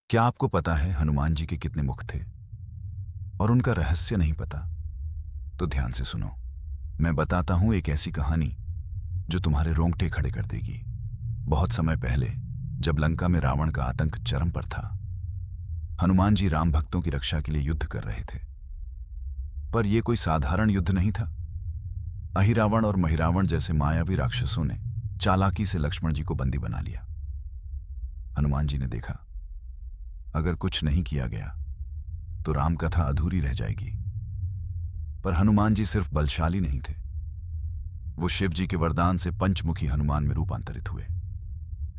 क्या आपको पता है हनुमान जी के कितने मुख थे और उनका रहस्य नहीं पता? तो ध्यान से सुनो। मैं बताता हूं एक ऐसी कहानी जो तुम्हारे रोंगटे खड़े कर देगी। बहुत समय पहले, जब लंका में रावण का आतंक चरम पर था, हनुमान जी राम भक्तों की रक्षा के लिए युद्ध कर रहे थे। पर यह कोई साधारण युद्ध नहीं था। अहिरावण और महिरावण जैसे मायावी राक्षसों ने चालाकी से लक्ष्मण जी को बंदी बना लिया। हनुमान जी ने देखा, अगर कुछ नहीं किया गया तो राम कथा अधूरी रह जाएगी। पर हनुमान जी सिर्फ बलशाली नहीं थे, वो शिव जी के वरदान से पंचमुखी हनुमान में रूपांतरित हुए।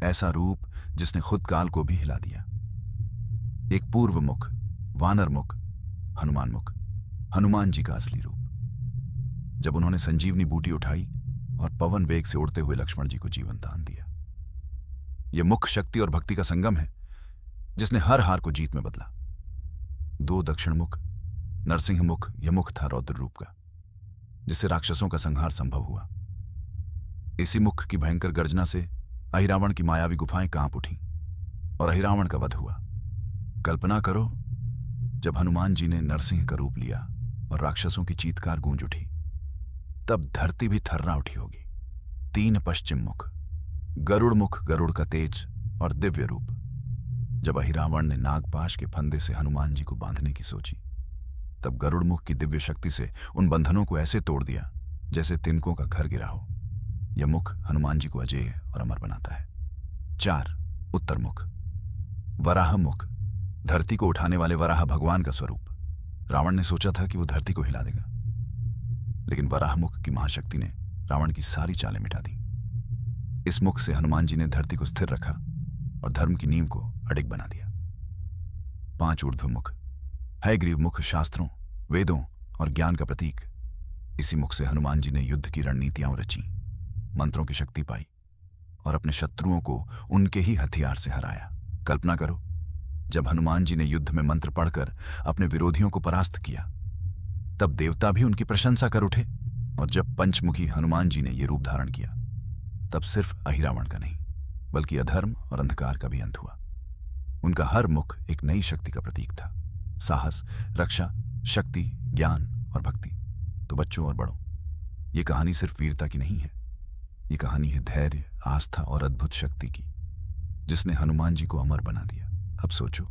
ऐसा रूप जिसने खुद काल को भी हिला दिया। एक पूर्व मुख, वानर मुख, हनुमान मुख, हनुमान जी का असली रूप। जब उन्होंने संजीवनी बूटी उठाई और पवन वेग से उड़ते हुए लक्ष्मण जी को जीवन दान दिया। यह मुख शक्ति और भक्ति का संगम है जिसने हर हार को जीत में बदला। दो दक्षिण मुख, नरसिंह मुख यह मुख था रौद्र रूप का, जिससे राक्षसों का संहार संभव हुआ। इसी मुख की भयंकर गर्जना से अहिरावण की मायावी गुफाएं कांप उठीं और अहिरावण का वध हुआ। कल्पना करो, जब हनुमान जी ने नरसिंह का रूप लिया और राक्षसों की चीत्कार गूंज उठी, तब धरती भी थर्रा उठी होगी। तीन पश्चिम मुख, गरुड़ मुख, गरुड़ का तेज और दिव्य रूप। जब अहिरावण ने नागपाश के फंदे से हनुमान जी को बांधने की सोची, तब गरुड़ मुख की दिव्य शक्ति से उन बंधनों को ऐसे तोड़ दिया जैसे तिनकों का घर गिरा हो। यह मुख हनुमान जी को अजेय और अमर बनाता है। 4 उत्तर मुख, वराह मुख, धरती को उठाने वाले वराह भगवान का स्वरूप। रावण ने सोचा था कि वो धरती को हिला देगा, लेकिन वराह मुख की महाशक्ति ने रावण की सारी चालें मिटा दी। इस मुख से हनुमान जी ने धरती को स्थिर रखा और धर्म की नींव को अडिग बना दिया। 5 ऊर्ध्व मुख, हयग्रीव मुख, शास्त्रों, वेदों और ज्ञान का प्रतीक। इसी मुख से हनुमान जी ने युद्ध की रणनीतियां रची, मंत्रों की शक्ति पाई और अपने शत्रुओं को उनके ही हथियार से हराया। कल्पना करो, जब हनुमान जी ने युद्ध में मंत्र पढ़कर अपने विरोधियों को परास्त किया, तब देवता भी उनकी प्रशंसा कर उठे। और जब पंचमुखी हनुमान जी ने यह रूप धारण किया, तब सिर्फ अहिरावण का नहीं, बल्कि अधर्म और अंधकार का भी अंत हुआ। उनका हर मुख एक नई शक्ति का प्रतीक था। साहस, रक्षा, शक्ति, ज्ञान और भक्ति। तो बच्चों और बड़ों, ये कहानी सिर्फ वीरता की नहीं है, ये कहानी है धैर्य, आस्था और अद्भुत शक्ति की, जिसने हनुमान जी को अमर बना दिया। अब सोचो,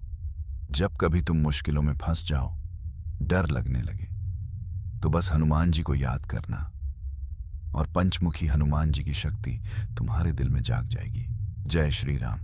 जब कभी तुम मुश्किलों में फंस जाओ, डर लगने लगे, तो बस हनुमान जी को याद करना और पंचमुखी हनुमान जी की शक्ति तुम्हारे दिल में जाग जाएगी। जय श्री राम।